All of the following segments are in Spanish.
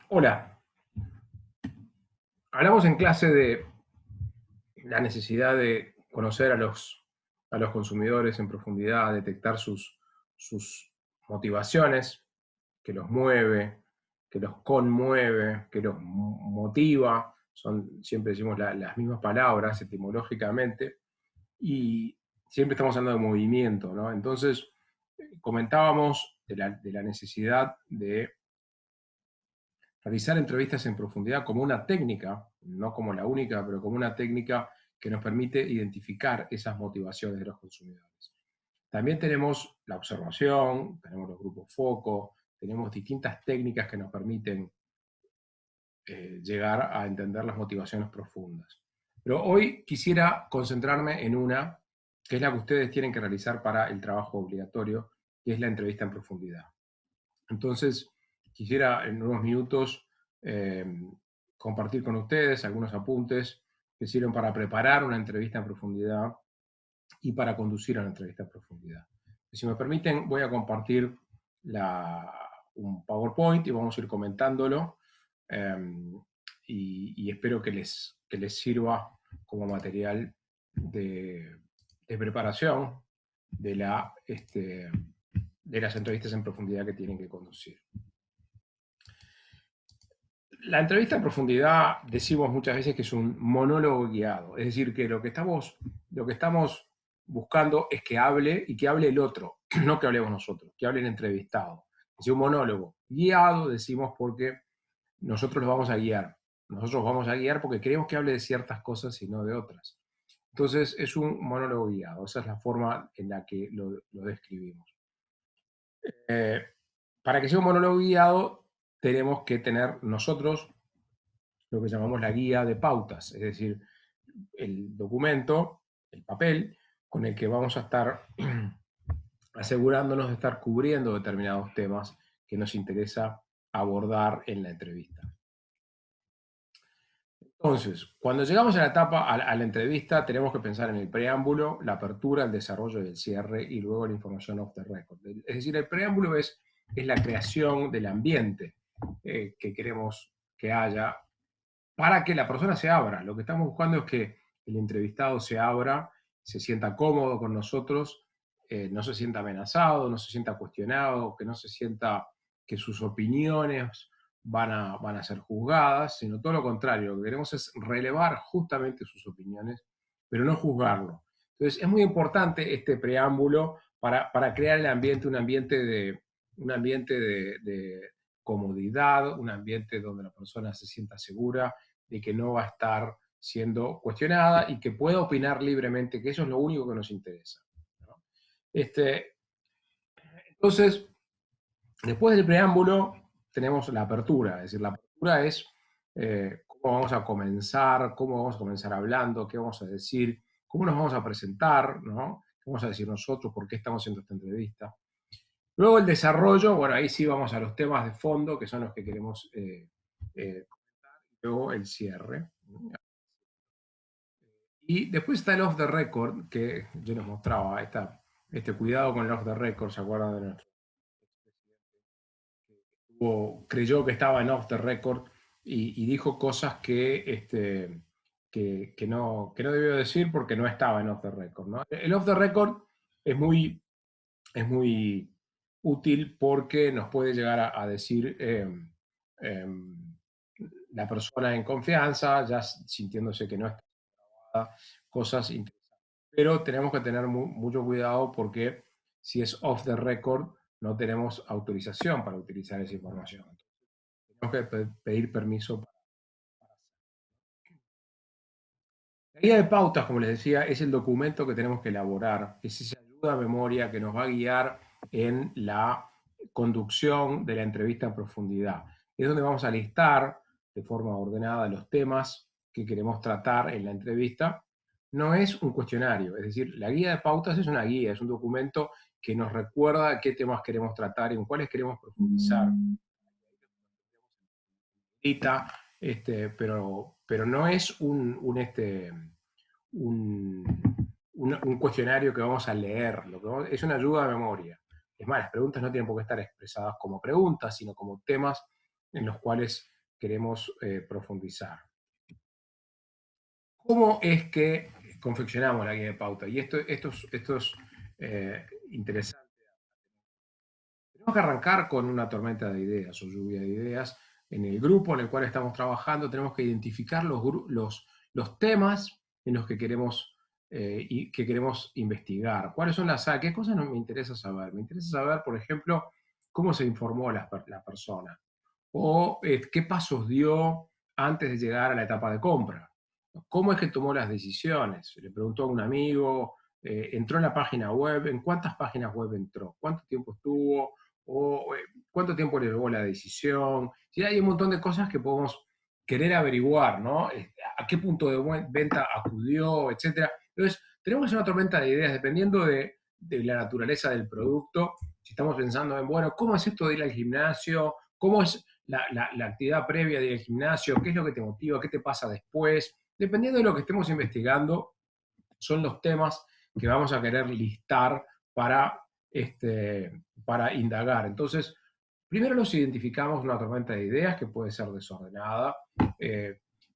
Hola, hablamos en clase de la necesidad de conocer a los consumidores en profundidad, detectar sus motivaciones, que los mueve, que los conmueve, que los motiva, son, siempre decimos las mismas palabras etimológicamente, y siempre estamos hablando de movimiento, ¿no? Entonces, comentábamos de la necesidad de realizar entrevistas en profundidad como una técnica, no como la única, pero como una técnica que nos permite identificar esas motivaciones de los consumidores. También tenemos la observación, tenemos los grupos foco, tenemos distintas técnicas que nos permiten llegar a entender las motivaciones profundas. Pero hoy quisiera concentrarme en una que es la que ustedes tienen que realizar para el trabajo obligatorio, que es la entrevista en profundidad. Entonces, quisiera en unos minutos eh, compartir con ustedes algunos apuntes que sirven para preparar una entrevista en profundidad y para conducir a una entrevista en profundidad. Si me permiten, voy a compartir un PowerPoint y vamos a ir comentándolo eh, y espero que les sirva como material de preparación de, de las entrevistas en profundidad que tienen que conducir. La entrevista en profundidad decimos muchas veces que es un monólogo guiado, es decir, que lo que estamos buscando es que hable y que hable el otro, no que hablemos nosotros, que hable el entrevistado. Es decir, un monólogo guiado decimos porque nosotros lo vamos a guiar. Nosotros vamos a guiar porque queremos que hable de ciertas cosas y no de otras. Entonces es un monólogo guiado, esa es la forma en la que lo describimos. Eh, para que sea un monólogo guiado, tenemos que tener nosotros lo que llamamos la guía de pautas, es decir, el documento, el papel, con el que vamos a estar asegurándonos de estar cubriendo determinados temas que nos interesa abordar en la entrevista. Entonces, cuando llegamos a la etapa, a la entrevista, tenemos que pensar en el preámbulo, la apertura, el desarrollo y el cierre, y luego la información off the record. Es decir, el preámbulo es la creación del ambiente que queremos que haya para que la persona se abra. Lo que estamos buscando es que el entrevistado se abra, se sienta cómodo con nosotros, no se sienta amenazado, no se sienta cuestionado, que no se sienta que sus opiniones van a ser juzgadas, sino todo lo contrario. Lo que queremos es relevar justamente sus opiniones, pero no juzgarlo. Entonces, es muy importante este preámbulo para crear el ambiente, un ambiente de comodidad, un ambiente donde la persona se sienta segura, de que no va a estar siendo cuestionada y que pueda opinar libremente, que eso es lo único que nos interesa, ¿no? Entonces, después del preámbulo tenemos la apertura, es decir, la apertura es cómo vamos a comenzar hablando, qué vamos a decir, cómo nos vamos a presentar, ¿no? ¿Qué vamos a decir nosotros? ¿Por qué estamos haciendo esta entrevista? Luego el desarrollo, bueno, ahí sí vamos a los temas de fondo, que son los que queremos luego el cierre. Y después está el off the record, que yo les mostraba, este cuidado con el off the record, ¿se acuerdan de nuestro creyó que estaba en off the record y dijo cosas que no debió decir porque no estaba en off the record, ¿no? El off the record es muy útil porque nos puede llegar a decir eh, la persona en confianza, ya sintiéndose que no está cosas interesantes. Pero tenemos que tener mucho cuidado porque si es off the record, no tenemos autorización para utilizar esa información. Tenemos que pedir permiso. La guía de pautas, como les decía, es el documento que tenemos que elaborar, es esa ayuda a memoria que nos va a guiar en la conducción de la entrevista en profundidad. Es donde vamos a listar de forma ordenada los temas que queremos tratar en la entrevista. No es un cuestionario, es decir, la guía de pautas es una guía, es un documento que nos recuerda qué temas queremos tratar y en cuáles queremos profundizar. Pero no es un cuestionario que vamos a leer, es una ayuda a memoria. Es más, las preguntas no tienen por qué estar expresadas como preguntas, sino como temas en los cuales queremos profundizar. ¿Cómo es que confeccionamos la guía de pauta? Y esto es interesante. Tenemos que arrancar con una tormenta de ideas o lluvia de ideas. En el grupo en el cual estamos trabajando tenemos que identificar los temas en los que queremos investigar. ¿Cuáles son qué cosas me interesa saber? Me interesa saber, por ejemplo, cómo se informó la persona o qué pasos dio antes de llegar a la etapa de compra. ¿Cómo es que tomó las decisiones? Le preguntó a un amigo, entró en la página web, ¿en cuántas páginas web entró? ¿Cuánto tiempo estuvo? O cuánto tiempo le llevó la decisión. Sí, hay un montón de cosas que podemos querer averiguar, ¿no? A qué punto de venta acudió, etcétera. Entonces, tenemos que hacer una tormenta de ideas dependiendo de la naturaleza del producto. Si estamos pensando en, bueno, ¿cómo es esto de ir al gimnasio? ¿Cómo es la actividad previa de ir al gimnasio? ¿Qué es lo que te motiva? ¿Qué te pasa después? Dependiendo de lo que estemos investigando, son los temas que vamos a querer listar para, para indagar. Entonces, primero los identificamos una tormenta de ideas que puede ser desordenada.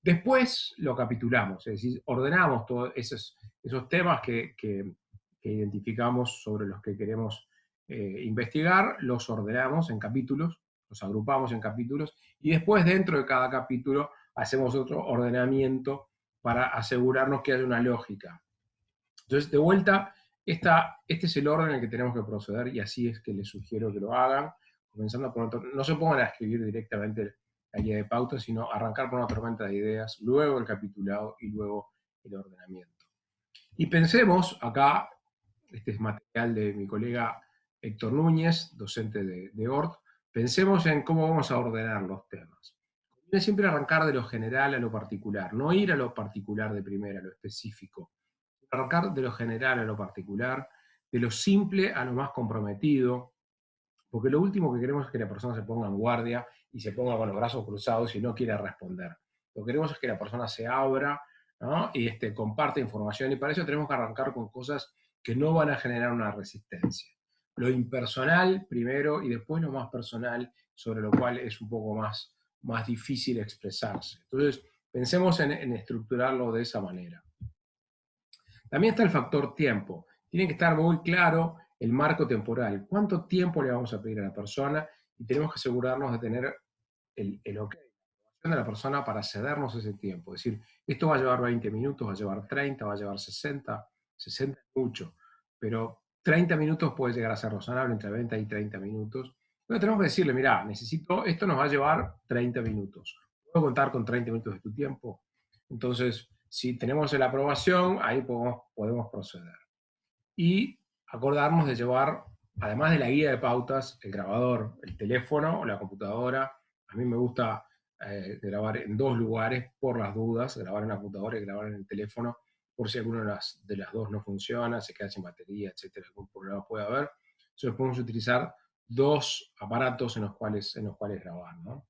Después lo capitulamos, es decir, ordenamos todos esos temas que identificamos sobre los que queremos investigar, los ordenamos en capítulos, los agrupamos en capítulos y después dentro de cada capítulo hacemos otro ordenamiento para asegurarnos que haya una lógica. Entonces, de vuelta, este es el orden en el que tenemos que proceder y así es que les sugiero que lo hagan, comenzando por no se pongan a escribir directamente la guía de pautas, sino arrancar por una tormenta de ideas, luego el capitulado y luego el ordenamiento. Y pensemos, acá, este es material de mi colega Héctor Núñez, docente de ORT, pensemos en cómo vamos a ordenar los temas. Conviene siempre arrancar de lo general a lo particular, no ir a lo particular de primera, a lo específico. Arrancar de lo general a lo particular, de lo simple a lo más comprometido, porque lo último que queremos es que la persona se ponga en guardia y se ponga con los brazos cruzados y no quiera responder. Lo que queremos es que la persona se abra, ¿no? Y comparte información y para eso tenemos que arrancar con cosas que no van a generar una resistencia. Lo impersonal primero y después lo más personal, sobre lo cual es un poco más difícil expresarse. Entonces, pensemos en estructurarlo de esa manera. También está el factor tiempo. Tiene que estar muy claro el marco temporal. ¿Cuánto tiempo le vamos a pedir a la persona? Y tenemos que asegurarnos de tener el ok de la persona para cedernos ese tiempo. Es decir, esto va a llevar 20 minutos, va a llevar 30, va a llevar 60, 60 es mucho, pero 30 minutos puede llegar a ser razonable, entre 20 y 30 minutos. Pero tenemos que decirle, mira, esto nos va a llevar 30 minutos. ¿Puedo contar con 30 minutos de tu tiempo? Entonces, si tenemos la aprobación, ahí podemos proceder. Y acordarnos de llevar, además de la guía de pautas, el grabador, el teléfono o la computadora. A mí me gusta grabar en dos lugares por las dudas, grabar en la computadora y grabar en el teléfono, por si alguna de las dos no funciona, se queda sin batería, etcétera, algún problema puede haber. Entonces podemos utilizar dos aparatos en los cuales grabar, ¿no?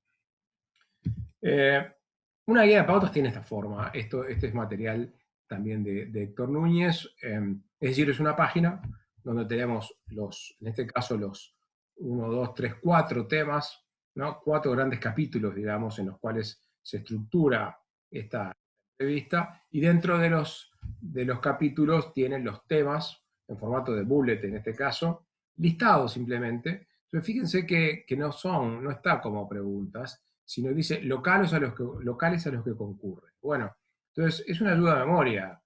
Una guía de pautas tiene esta forma. Este es material también de Héctor Núñez. Es decir, es una página donde tenemos en este caso, los 1, 2, 3, 4 temas, ¿no? 4 grandes capítulos, digamos, en los cuales se estructura esta entrevista. Y dentro de los capítulos tienen los temas, en formato de bullet en este caso, listados simplemente. Entonces, fíjense que no está como preguntas, sino dice locales a los que concurren. Bueno, entonces es una ayuda de memoria.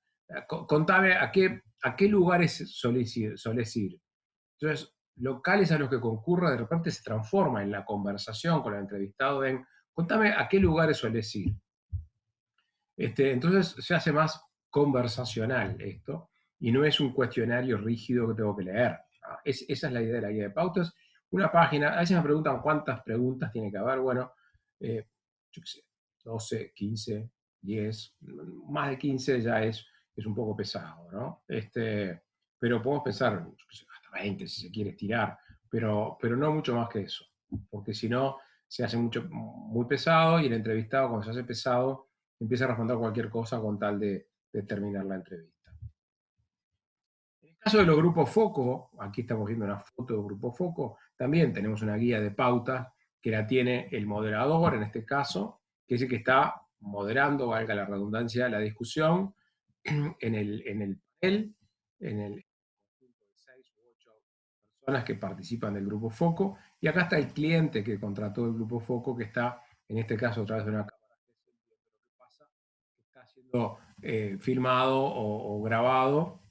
Contame a qué lugares solés ir. Entonces, locales a los que concurre de repente se transforma en la conversación con el entrevistado en contame a qué lugares solés ir. Entonces se hace más conversacional esto y no es un cuestionario rígido que tengo que leer. Esa es la idea de la guía de pautas. Una página, a veces me preguntan cuántas preguntas tiene que haber. Bueno, yo qué sé, 12, 15, 10, más de 15 ya es un poco pesado, ¿no? Pero podemos pensar, yo qué sé, hasta 20 si se quiere estirar, pero no mucho más que eso, porque si no se hace muy pesado y el entrevistado cuando se hace pesado empieza a responder cualquier cosa con tal de terminar la entrevista. En el caso de los grupos foco, aquí estamos viendo una foto de grupo foco, también tenemos una guía de pautas que la tiene el moderador, en este caso, que es el que está moderando, valga la redundancia, la discusión en el panel, en el conjunto de 6 u 8 personas que participan del grupo foco, y acá está el cliente que contrató el grupo foco, que está, en este caso, a través de una cámara, que pasa, que está siendo filmado o grabado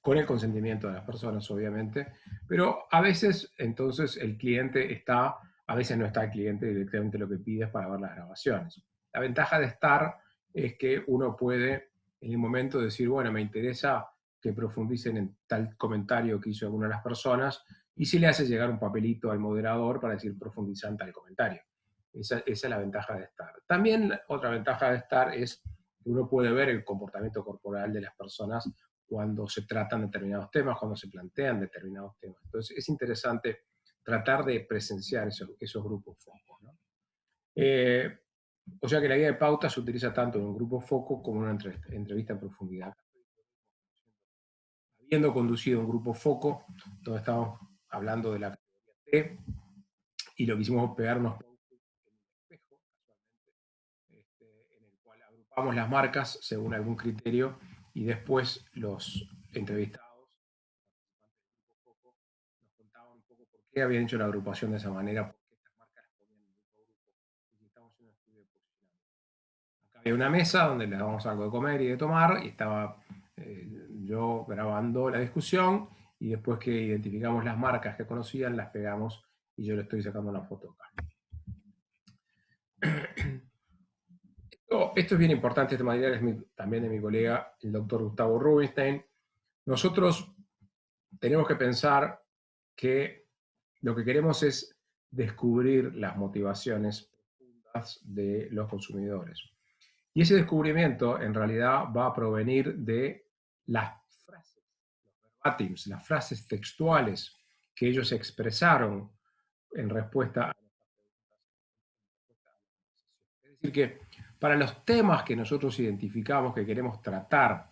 con el consentimiento de las personas, obviamente, pero a veces entonces el cliente está, a veces no está el cliente, directamente lo que pide es para ver las grabaciones. La ventaja de estar es que uno puede en el momento decir, bueno, me interesa que profundicen en tal comentario que hizo alguna de las personas, y si le hace llegar un papelito al moderador para decir profundizar en tal comentario. Esa es la ventaja de estar. También otra ventaja de estar es que uno puede ver el comportamiento corporal de las personas cuando se tratan determinados temas, cuando se plantean determinados temas. Entonces es interesante tratar de presenciar esos grupos focos, ¿no? O sea que la guía de pauta se utiliza tanto en un grupo foco como en una entrevista en profundidad. Habiendo conducido un grupo foco, donde estamos hablando de la categoría T, y lo que hicimos fue pegar unos post-it en el espejo, en el cual agrupamos las marcas según algún criterio, y después los entrevistados nos contaban un poco por qué habían hecho la agrupación de esa manera, por qué estas marcas las ponían en grupo a grupo, y estamos en un estudio de posicionamiento. Acá había una mesa donde le dábamos algo de comer y de tomar, y estaba yo grabando la discusión, y después que identificamos las marcas que conocían, las pegamos, y yo le estoy sacando una foto acá. Esto es bien importante, este material es también de mi colega, el doctor Gustavo Rubinstein. Nosotros tenemos que pensar que lo que queremos es descubrir las motivaciones profundas de los consumidores. Y ese descubrimiento en realidad va a provenir de las frases, los verbatims, las frases textuales que ellos expresaron en respuesta a nuestras preguntas. Es decir, que para los temas que nosotros identificamos que queremos tratar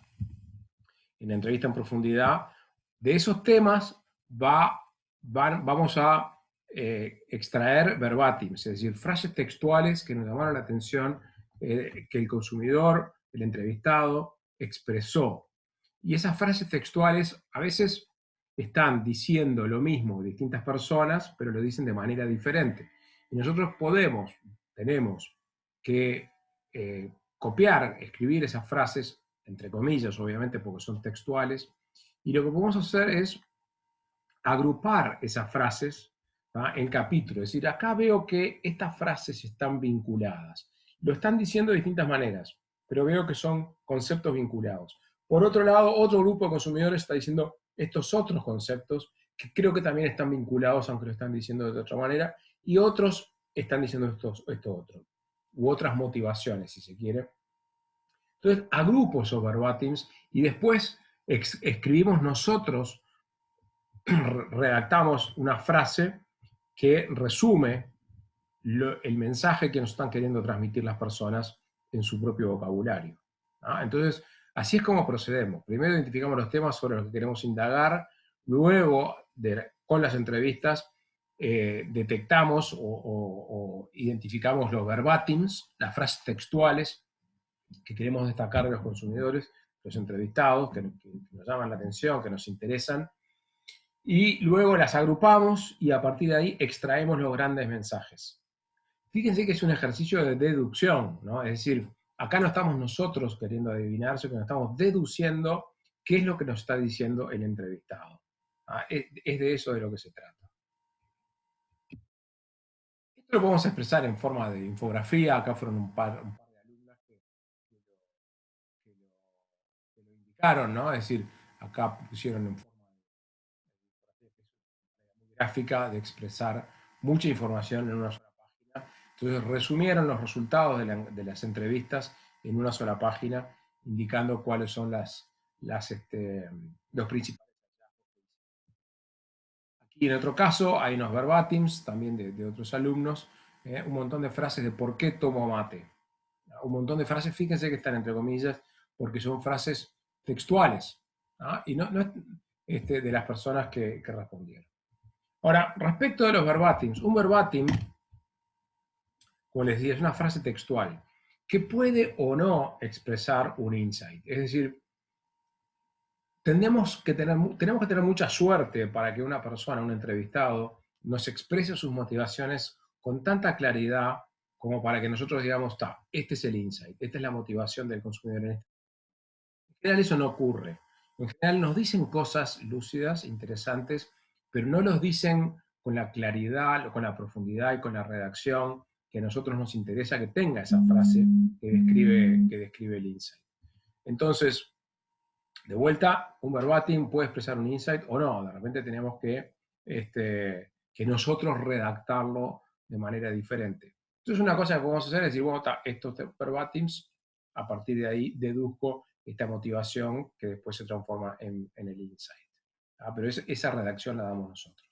en la entrevista en profundidad, de esos temas vamos a extraer verbatims, es decir, frases textuales que nos llamaron la atención, que el consumidor, el entrevistado, expresó. Y esas frases textuales a veces están diciendo lo mismo distintas personas, pero lo dicen de manera diferente. Y nosotros tenemos que copiar, escribir esas frases, entre comillas, obviamente, porque son textuales, y lo que podemos hacer es agrupar esas frases, ¿tá?, en capítulos. Es decir, acá veo que estas frases están vinculadas. Lo están diciendo de distintas maneras, pero veo que son conceptos vinculados. Por otro lado, otro grupo de consumidores está diciendo estos otros conceptos que creo que también están vinculados, aunque lo están diciendo de otra manera, y otros están diciendo esto otro, u otras motivaciones, si se quiere. Entonces, agrupo esos verbatims y después escribimos nosotros, redactamos una frase que resume el mensaje que nos están queriendo transmitir las personas en su propio vocabulario. ¿Ah? Entonces, así es como procedemos. Primero identificamos los temas sobre los que queremos indagar, luego, con las entrevistas, detectamos o identificamos los verbatims, las frases textuales que queremos destacar de los consumidores, los entrevistados, que nos llaman la atención, que nos interesan, y luego las agrupamos y a partir de ahí extraemos los grandes mensajes. Fíjense que es un ejercicio de deducción, ¿no? Es decir, acá no estamos nosotros queriendo adivinar, sino que estamos deduciendo qué es lo que nos está diciendo el entrevistado. ¿Ah? Es de eso de lo que se trata. Esto lo podemos expresar en forma de infografía. Acá fueron un par de alumnas que lo indicaron, ¿no? Es decir, acá pusieron en forma de gráfica de expresar mucha información en una sola página. Entonces resumieron los resultados de las entrevistas en una sola página, indicando cuáles son los principales. Aquí en otro caso hay unos verbatims también de otros alumnos, un montón de frases de por qué tomo mate. Un montón de frases, fíjense que están entre comillas, porque son frases textuales, ¿no? Y no es de las personas que respondieron. Ahora, respecto de los verbatims, un verbatim como les decía, es una frase textual que puede o no expresar un insight. Es decir, tenemos que tener mucha suerte para que una persona, un entrevistado, nos exprese sus motivaciones con tanta claridad como para que nosotros digamos, este es el insight, esta es la motivación del consumidor en este. En general eso no ocurre. En general nos dicen cosas lúcidas, interesantes, pero no los dicen con la claridad, con la profundidad y con la redacción que a nosotros nos interesa que tenga esa frase que describe el insight. Entonces, de vuelta, un verbatim puede expresar un insight o no. De repente tenemos que nosotros redactarlo de manera diferente. Entonces, una cosa que podemos hacer es decir, bueno, estos verbatims, a partir de ahí deduzco esta motivación que después se transforma en el insight. Pero esa redacción la damos nosotros.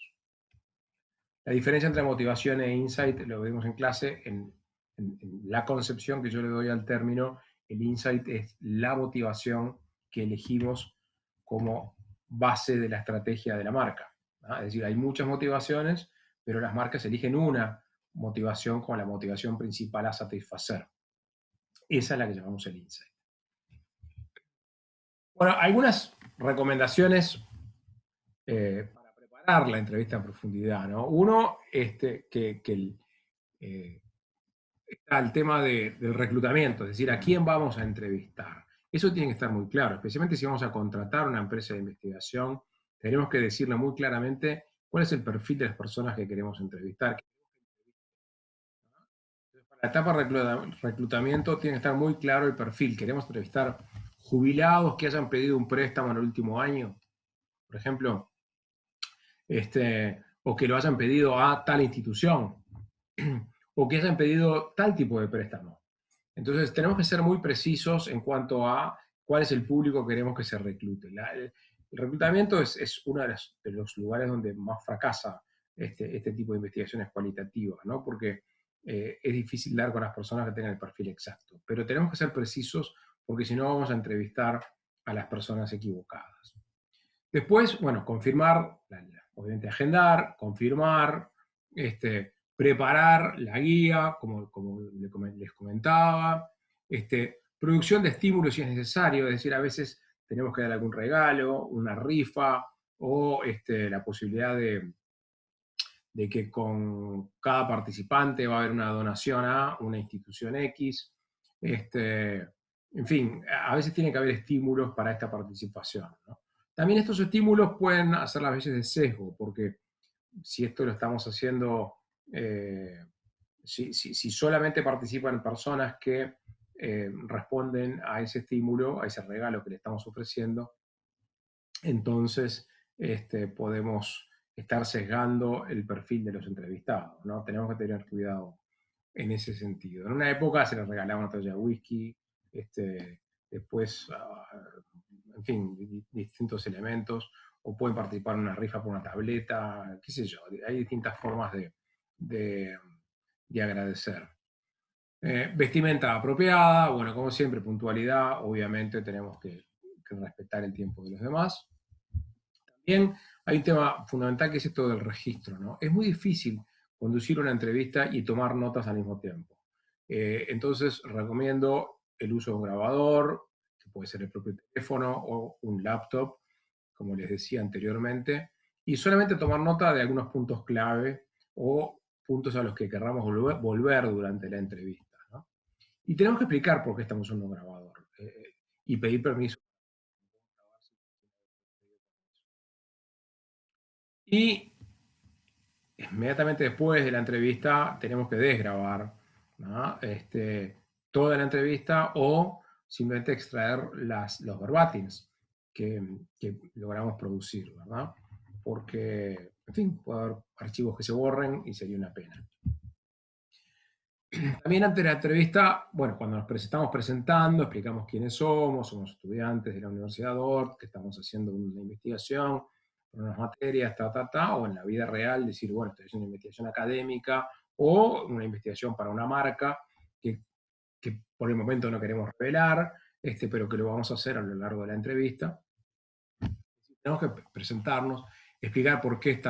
La diferencia entre motivación e insight lo vimos en clase, en la concepción que yo le doy al término. El insight es la motivación que elegimos como base de la estrategia de la marca. Es decir, hay muchas motivaciones, pero las marcas eligen una motivación como la motivación principal a satisfacer. Esa es la que llamamos el insight. Bueno, algunas recomendaciones para preparar la entrevista en profundidad, ¿no? Uno, está el tema del reclutamiento, es decir, a quién vamos a entrevistar. Eso tiene que estar muy claro, especialmente si vamos a contratar una empresa de investigación, tenemos que decirle muy claramente cuál es el perfil de las personas que queremos entrevistar. Para la etapa de reclutamiento tiene que estar muy claro el perfil. Queremos entrevistar jubilados que hayan pedido un préstamo en el último año, por ejemplo, o que lo hayan pedido a tal institución, o que hayan pedido tal tipo de préstamo. Entonces, tenemos que ser muy precisos en cuanto a cuál es el público que queremos que se reclute. El reclutamiento es uno de los lugares donde más fracasa este tipo de investigaciones cualitativas, ¿no? Porque es difícil dar con las personas que tengan el perfil exacto. Pero tenemos que ser precisos porque si no vamos a entrevistar a las personas equivocadas. Después, bueno, confirmar, obviamente agendar, confirmar, preparar la guía, como les comentaba, producción de estímulos si es necesario, es decir, a veces tenemos que dar algún regalo, una rifa, o la posibilidad de que con cada participante va a haber una donación a una institución X. En fin, a veces tiene que haber estímulos para esta participación, ¿no? También estos estímulos pueden hacer las veces de sesgo, porque si esto lo estamos haciendo, si solamente participan personas que responden a ese estímulo, a ese regalo que le estamos ofreciendo, entonces podemos estar sesgando el perfil de los entrevistados, ¿no? Tenemos que tener cuidado en ese sentido. En una época se les regalaba una botella de whisky, después, en fin, distintos elementos, o pueden participar en una rifa por una tableta, qué sé yo, hay distintas formas de agradecer. Vestimenta apropiada, bueno, como siempre, puntualidad, obviamente tenemos que respetar el tiempo de los demás. También hay un tema fundamental que es esto del registro, ¿no? Es muy difícil conducir una entrevista y tomar notas al mismo tiempo. Entonces, recomiendo el uso de un grabador, que puede ser el propio teléfono o un laptop, como les decía anteriormente, y solamente tomar nota de algunos puntos clave o puntos a los que querramos volver durante la entrevista, ¿no? Y tenemos que explicar por qué estamos usando un grabador y pedir permiso. Y inmediatamente después de la entrevista tenemos que desgrabar, ¿no? Toda la entrevista o simplemente extraer los verbatims que logramos producir, ¿verdad? Porque, en fin, puede haber archivos que se borren y sería una pena. También antes de la entrevista, bueno, cuando estamos presentando, explicamos quiénes somos estudiantes de la Universidad de Ort, que estamos haciendo una investigación, unas materias, o en la vida real decir, bueno, esto es una investigación académica o una investigación para una marca que por el momento no queremos revelar, pero que lo vamos a hacer a lo largo de la entrevista. Tenemos que presentarnos, explicar por qué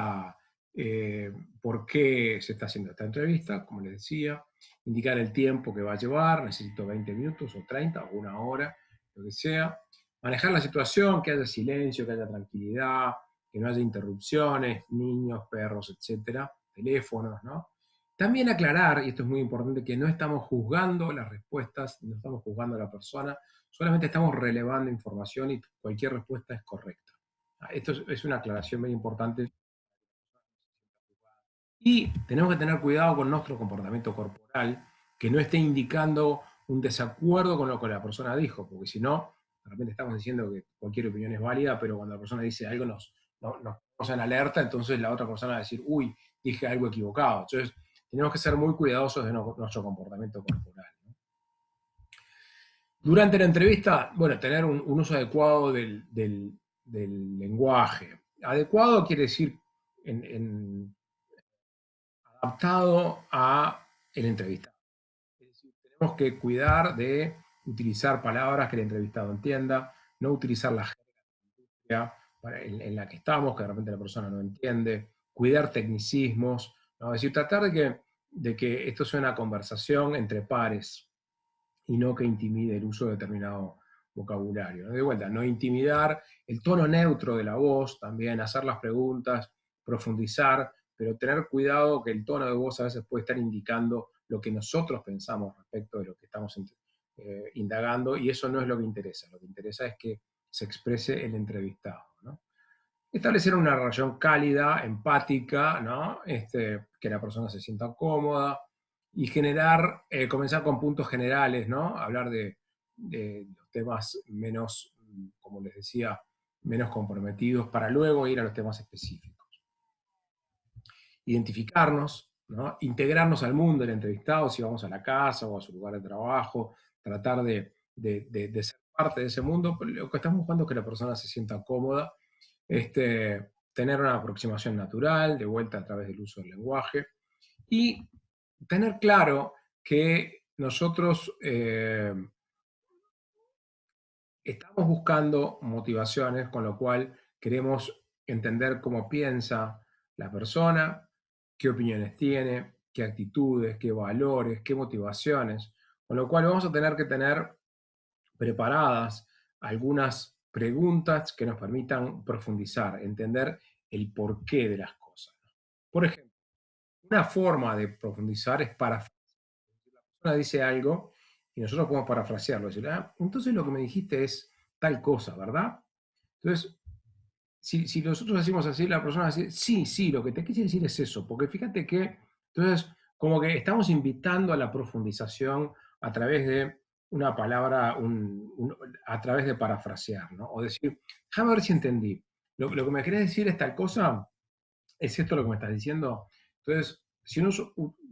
se está haciendo esta entrevista, como les decía, indicar el tiempo que va a llevar, necesito 20 minutos o 30 o una hora, lo que sea. Manejar la situación, que haya silencio, que haya tranquilidad, que no haya interrupciones, niños, perros, etcétera, teléfonos, ¿no? También aclarar, y esto es muy importante, que no estamos juzgando las respuestas, no estamos juzgando a la persona, solamente estamos relevando información y cualquier respuesta es correcta. Esto es una aclaración muy importante. Y tenemos que tener cuidado con nuestro comportamiento corporal, que no esté indicando un desacuerdo con lo que la persona dijo, porque si no, de repente estamos diciendo que cualquier opinión es válida, pero cuando la persona dice algo nos ponemos en alerta, entonces la otra persona va a decir, uy, dije algo equivocado. Entonces, tenemos que ser muy cuidadosos de nuestro comportamiento corporal, ¿no? Durante la entrevista, bueno, tener un uso adecuado del lenguaje. Adecuado quiere decir adaptado a el entrevistado. Es decir, tenemos que cuidar de utilizar palabras que el entrevistado entienda, no utilizar la jerga en la que estamos, que de repente la persona no entiende, cuidar tecnicismos, ¿no? Es decir, tratar de que esto sea una conversación entre pares y no que intimide el uso de determinado vocabulario, ¿no? De vuelta, no intimidar, el tono neutro de la voz, también hacer las preguntas, profundizar, pero tener cuidado que el tono de voz a veces puede estar indicando lo que nosotros pensamos respecto de lo que estamos indagando, y eso no es lo que interesa. Lo que interesa es que se exprese el entrevistado, ¿no? Establecer una relación cálida, empática, ¿no? Que la persona se sienta cómoda y generar, comenzar con puntos generales, ¿no? Hablar de los temas menos, como les decía, menos comprometidos para luego ir a los temas específicos. Identificarnos, ¿no? Integrarnos al mundo del entrevistado, si vamos a la casa o a su lugar de trabajo, tratar de ser parte de ese mundo. Lo que estamos buscando es que la persona se sienta cómoda, tener una aproximación natural, de vuelta a través del uso del lenguaje, y tener claro que nosotros estamos buscando motivaciones, con lo cual queremos entender cómo piensa la persona, qué opiniones tiene, qué actitudes, qué valores, qué motivaciones, con lo cual vamos a tener que tener preparadas algunas preguntas que nos permitan profundizar, entender el porqué de las cosas. Por ejemplo, una forma de profundizar es parafrasear. La persona dice algo y nosotros podemos parafrasearlo, decir, entonces lo que me dijiste es tal cosa, ¿verdad? Entonces, si nosotros decimos así, la persona va a decir, sí, sí, lo que te quise decir es eso, porque fíjate que, entonces, como que estamos invitando a la profundización a través de una palabra, a través de parafrasear, ¿no? O decir, déjame ver si entendí. Lo que me querés decir es tal cosa, ¿es esto lo que me estás diciendo? Entonces, si uno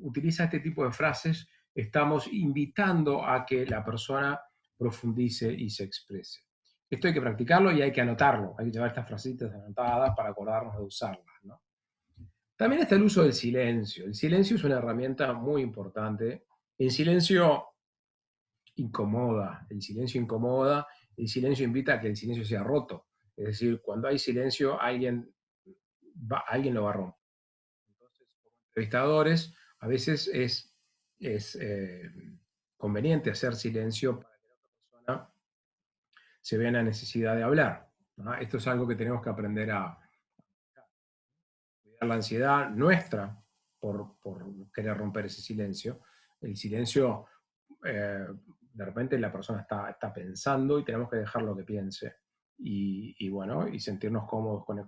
utiliza este tipo de frases, estamos invitando a que la persona profundice y se exprese. Esto hay que practicarlo y hay que anotarlo, hay que llevar estas frasitas anotadas para acordarnos de usarlas, ¿no? También está el uso del silencio. El silencio es una herramienta muy importante. El silencio incomoda, el silencio incomoda, el silencio invita a que el silencio sea roto. Es decir, cuando hay silencio, alguien lo va a romper. Entonces, como entrevistadores, a veces es conveniente hacer silencio para que la otra persona se vea en la necesidad de hablar, ¿no? Esto es algo que tenemos que aprender a cuidar la ansiedad nuestra por querer romper ese silencio. El silencio, de repente la persona está pensando y tenemos que dejar lo que piense y bueno, y sentirnos cómodos con el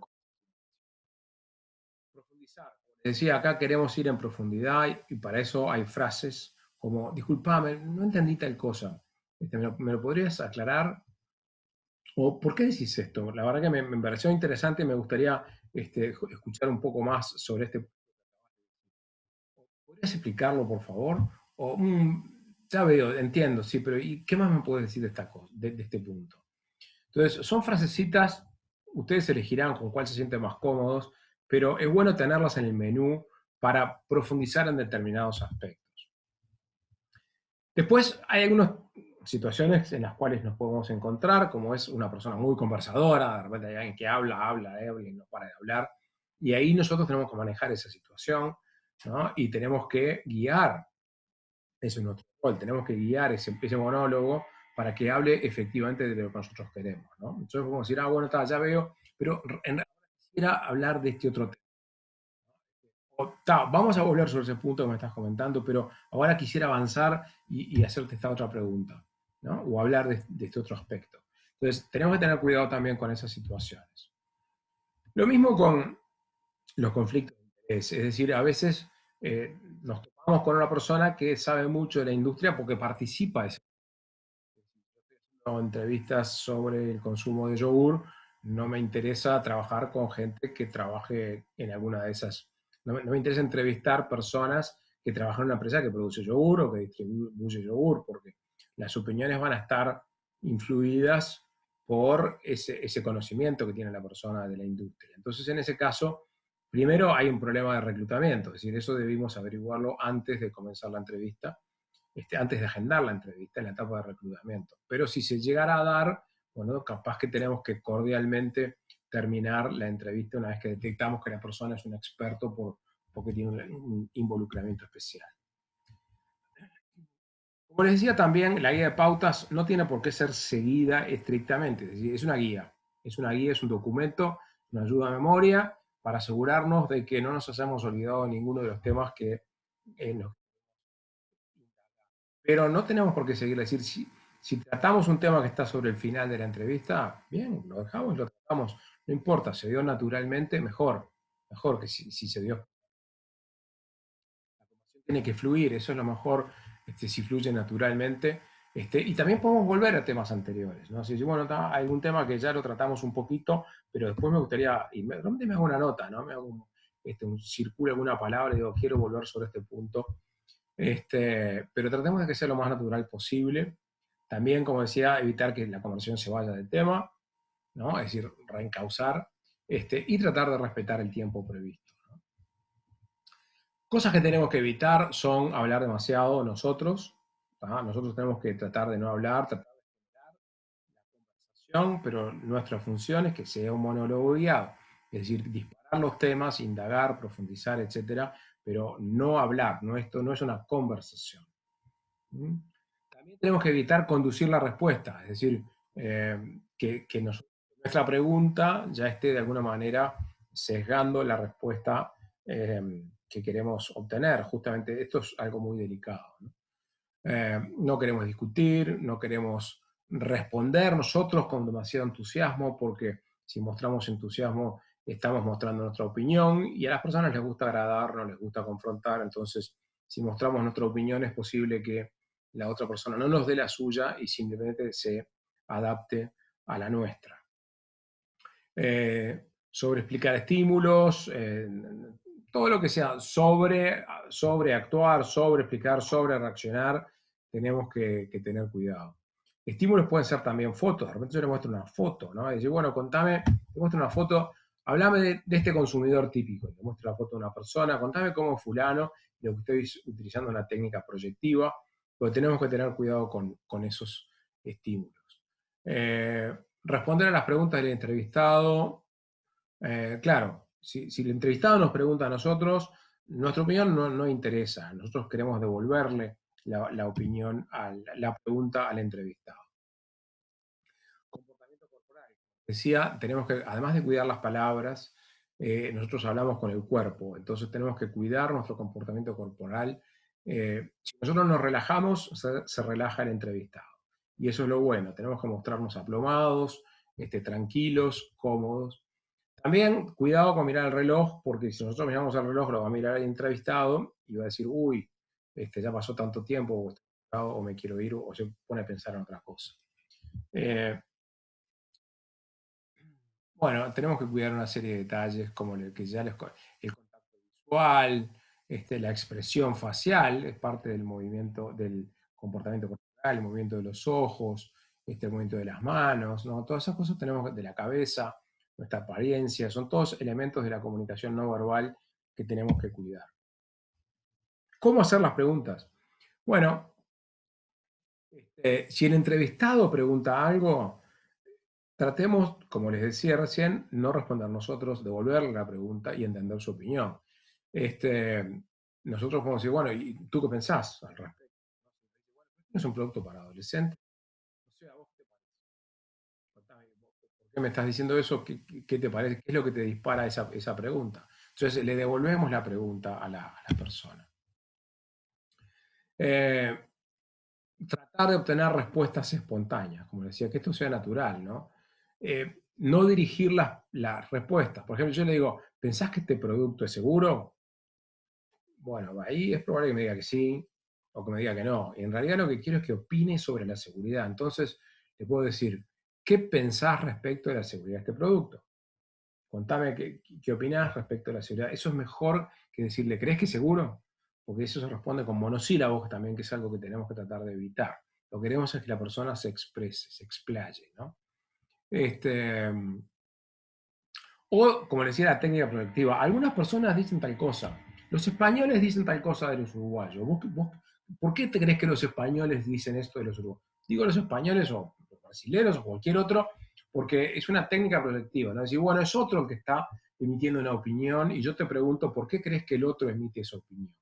profundizar. Como les decía, acá queremos ir en profundidad y para eso hay frases como, disculpame, no entendí tal cosa. ¿Me lo podrías aclarar? ¿O por qué decís esto? La verdad que me pareció interesante y me gustaría escuchar un poco más sobre este. ¿Podrías explicarlo, por favor? O, ya veo, entiendo, sí, pero ¿y qué más me puedes decir de esta cosa, de este punto? Entonces, son frasecitas, ustedes elegirán con cuál se sienten más cómodos, pero es bueno tenerlas en el menú para profundizar en determinados aspectos. Después hay algunas situaciones en las cuales nos podemos encontrar, como es una persona muy conversadora, de repente hay alguien que habla y no para de hablar, y ahí nosotros tenemos que manejar esa situación, ¿no? Y tenemos que guiar Eso es nuestro rol. Tenemos que guiar ese monólogo para que hable efectivamente de lo que nosotros queremos, ¿no? Entonces podemos decir, bueno, está, ya veo, pero en realidad quisiera hablar de este otro tema. Vamos a volver sobre ese punto que me estás comentando, pero ahora quisiera avanzar y hacerte esta otra pregunta, ¿no? O hablar de este otro aspecto. Entonces, tenemos que tener cuidado también con esas situaciones. Lo mismo con los conflictos de interés, es decir, a veces nos topamos con una persona que sabe mucho de la industria porque participa de esa entrevistas sobre el consumo de yogur, no me interesa trabajar con gente que trabaje en alguna de esas. No me interesa entrevistar personas que trabajan en una empresa que produce yogur o que distribuye yogur, porque las opiniones van a estar influidas por ese conocimiento que tiene la persona de la industria. Entonces, en ese caso, primero hay un problema de reclutamiento, es decir, eso debimos averiguarlo antes de comenzar la entrevista, antes de agendar la entrevista, en la etapa de reclutamiento. Pero si se llegara a dar, bueno, capaz que tenemos que cordialmente terminar la entrevista una vez que detectamos que la persona es un experto porque tiene un involucramiento especial. Como les decía también, la guía de pautas no tiene por qué ser seguida estrictamente, es decir, es una guía, es un documento, una ayuda a memoria para asegurarnos de que no nos hayamos olvidado de ninguno de los temas que nos. Pero no tenemos por qué seguir, es decir, si tratamos un tema que está sobre el final de la entrevista, bien, lo dejamos y lo tratamos, no importa, se dio naturalmente, mejor que si se dio. La conversación tiene que fluir, eso es lo mejor, si fluye naturalmente. Y también podemos volver a temas anteriores, ¿no? Si bueno, hay algún tema que ya lo tratamos un poquito, pero después me gustaría, realmente me hago una nota, ¿no? Me hago un circulo alguna palabra y digo, quiero volver sobre este punto. Pero tratemos de que sea lo más natural posible. También, como decía, evitar que la conversación se vaya del tema, ¿no? Es decir, reencauzar, y tratar de respetar el tiempo previsto, ¿no? Cosas que tenemos que evitar son hablar demasiado nosotros, ¿tá? Nosotros tenemos que tratar de no hablar, tratar de generar la conversación, pero nuestra función es que sea un monólogo guiado, es decir, disparar los temas, indagar, profundizar, etcétera, pero no hablar, no, esto no es una conversación. ¿Mm? También tenemos que evitar conducir la respuesta, es decir, que nuestra pregunta ya esté de alguna manera sesgando la respuesta que queremos obtener. Justamente esto es algo muy delicado, ¿no? No queremos discutir, no queremos responder nosotros con demasiado entusiasmo, porque si mostramos entusiasmo estamos mostrando nuestra opinión y a las personas les gusta agradar, no les gusta confrontar, entonces si mostramos nuestra opinión es posible que la otra persona no nos dé la suya y simplemente se adapte a la nuestra. Sobre explicar estímulos, todo lo que sea sobre actuar, sobre explicar, sobre reaccionar, tenemos que tener cuidado. Estímulos pueden ser también fotos, de repente yo le muestro una foto, ¿no? Y decir, bueno, contame, te muestro una foto, hablame de este consumidor típico, te muestro la foto de una persona, contame cómo fulano, lo que estoy utilizando una técnica proyectiva, pero tenemos que tener cuidado con esos estímulos. Responder a las preguntas del entrevistado, claro, si el entrevistado nos pregunta a nosotros, nuestra opinión no interesa. Nosotros queremos devolverle la opinión, la pregunta al entrevistado. Comportamiento corporal. Decía, tenemos que, además de cuidar las palabras, nosotros hablamos con el cuerpo, entonces tenemos que cuidar nuestro comportamiento corporal. Si nosotros nos relajamos, se relaja el entrevistado. Y eso es lo bueno, tenemos que mostrarnos aplomados, tranquilos, cómodos. También cuidado con mirar el reloj, porque si nosotros miramos el reloj, lo va a mirar el entrevistado y va a decir, uy, ya pasó tanto tiempo, o me quiero ir, o se pone a pensar en otra cosa. Bueno, tenemos que cuidar una serie de detalles como el contacto visual, la expresión facial, es parte del movimiento, del comportamiento corporal, el movimiento de los ojos, el movimiento de las manos, ¿no? Todas esas cosas tenemos de la cabeza, nuestra apariencia, son todos elementos de la comunicación no verbal que tenemos que cuidar. ¿Cómo hacer las preguntas? Bueno, si el entrevistado pregunta algo, tratemos, como les decía recién, no responder nosotros, devolverle la pregunta y entender su opinión. Nosotros podemos decir, bueno, ¿y tú qué pensás al respecto? es un producto para adolescentes. O sea, ¿a vos qué te parece? Contame, ¿por qué me estás diciendo eso? ¿Qué te parece? ¿Qué es lo que te dispara esa pregunta? Entonces le devolvemos la pregunta a la persona. Eh, Tratar de obtener respuestas espontáneas, como decía, que esto sea natural, ¿no? No dirigir las respuestas. Por ejemplo, yo le digo, ¿pensás que este producto es seguro? Bueno, ahí es probable que me diga que sí o que me diga que no. Y en realidad lo que quiero es que opine sobre la seguridad. Entonces, le puedo decir, ¿qué pensás respecto de la seguridad de este producto? Contame qué opinás respecto a la seguridad. Eso es mejor que decirle, ¿crees que es seguro? Porque eso se responde con monosílabos también, que es algo que tenemos que tratar de evitar. Lo que queremos es que la persona se exprese, se explaye, ¿no? Este, o, como decía, la técnica proyectiva. Algunas personas dicen tal cosa. Los españoles dicen tal cosa de los uruguayos. ¿Por qué te crees que los españoles dicen esto de los uruguayos? Digo los españoles o los brasileños o cualquier otro, porque es una técnica proyectiva, ¿no? Es decir, bueno, es otro el que está emitiendo una opinión y yo te pregunto, ¿por qué crees que el otro emite esa opinión?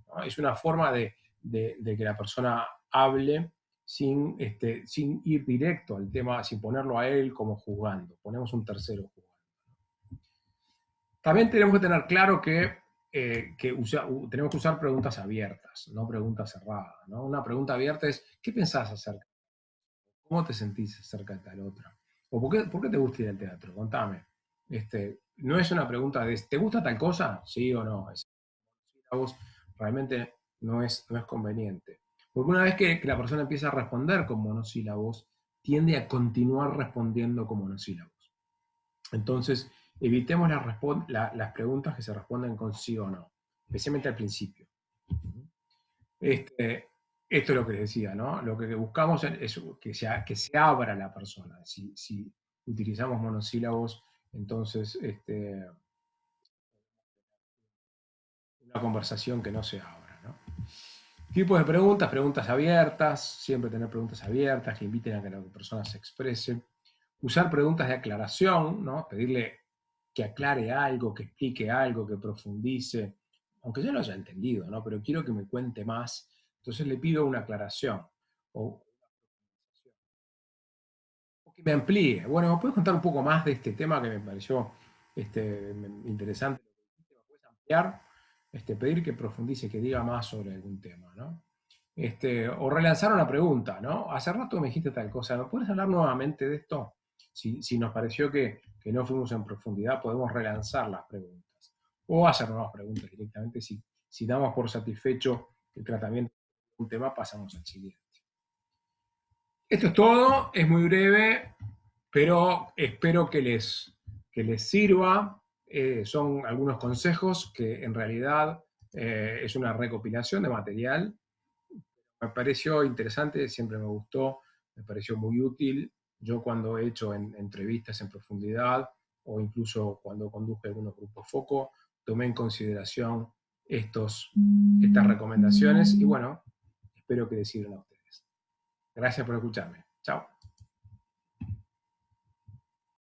¿No? Es una forma de que la persona hable sin ir directo al tema, sin ponerlo a él como juzgando. Ponemos un tercero juzgando. También tenemos que tener claro que tenemos que usar preguntas abiertas, no preguntas cerradas, ¿no? Una pregunta abierta es, ¿qué pensás acerca? ¿Cómo te sentís acerca de tal otra? ¿O por qué te gusta ir al teatro? Contame. No es una pregunta de, ¿te gusta tal cosa? Sí o no. A vos realmente no es conveniente. Porque una vez que la persona empieza a responder con monosílabos, tiende a continuar respondiendo con monosílabos. Entonces, evitemos las preguntas que se responden con sí o no, especialmente al principio. Esto es lo que les decía, ¿no? Lo que buscamos es que se abra la persona. Si utilizamos monosílabos, entonces una conversación que no se abra, ¿no? Tipos de preguntas, preguntas abiertas, siempre tener preguntas abiertas que inviten a que la persona se exprese. Usar preguntas de aclaración, ¿no? Pedirle que aclare algo, que explique algo, que profundice, aunque yo lo haya entendido, ¿no? Pero quiero que me cuente más. Entonces le pido una aclaración o que me amplíe. Bueno, ¿me puedes contar un poco más de este tema que me pareció interesante? ¿Me puedes ampliar? Pedir que profundice, que diga más sobre algún tema, ¿no? O relanzar una pregunta, ¿no? Hace rato me dijiste tal cosa, ¿me puedes hablar nuevamente de esto? Si nos pareció que no fuimos en profundidad, podemos relanzar las preguntas. O hacer nuevas preguntas directamente. Si damos por satisfecho el tratamiento de un tema, pasamos al siguiente. Esto es todo, es muy breve, pero espero que les sirva. Son algunos consejos que en realidad es una recopilación de material. Me pareció interesante, siempre me gustó, me pareció muy útil. Yo cuando he hecho entrevistas en profundidad o incluso cuando conduje algunos grupos foco, tomé en consideración estas recomendaciones y bueno, espero que les sirvan a ustedes. Gracias por escucharme. Chao.